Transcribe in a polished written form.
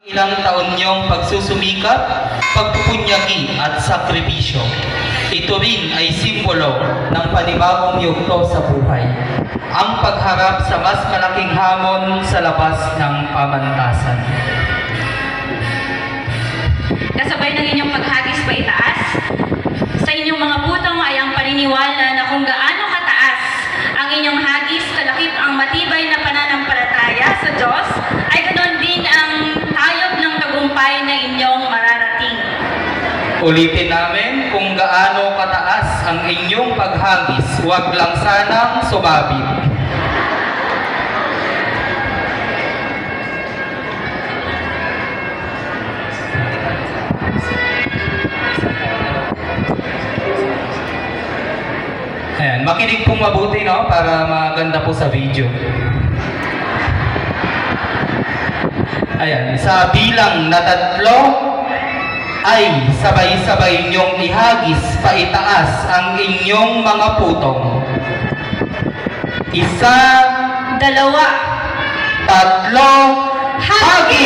Ilang taon niyong pagsusumikap, pagpupunyagi at sakripisyo. Ito rin ay simbolo ng panibagong yugto sa buhay. Ang pagharap sa mas malaking hamon sa labas ng pamantasan. Kasabay ng inyong paghagis pa itaas, sa inyong mga putong ay ang paniniwala na kung gaano kataas ang inyong hagis, kalakip ang matibay na pananampalataya sa Diyos, ay ganoon din ang tayog ng tagumpay na inyong mararating. Ulitin namin, kung gaano kataas ang inyong paghagis, huwag lang sanang sumabit. Ayan, makinig pong mabuti, no? Para maganda po sa video. Ayan, sa bilang na 3 ay sabay-sabay niyong ihagis paitaas ang inyong mga putong. 1, 2, 3, hagis!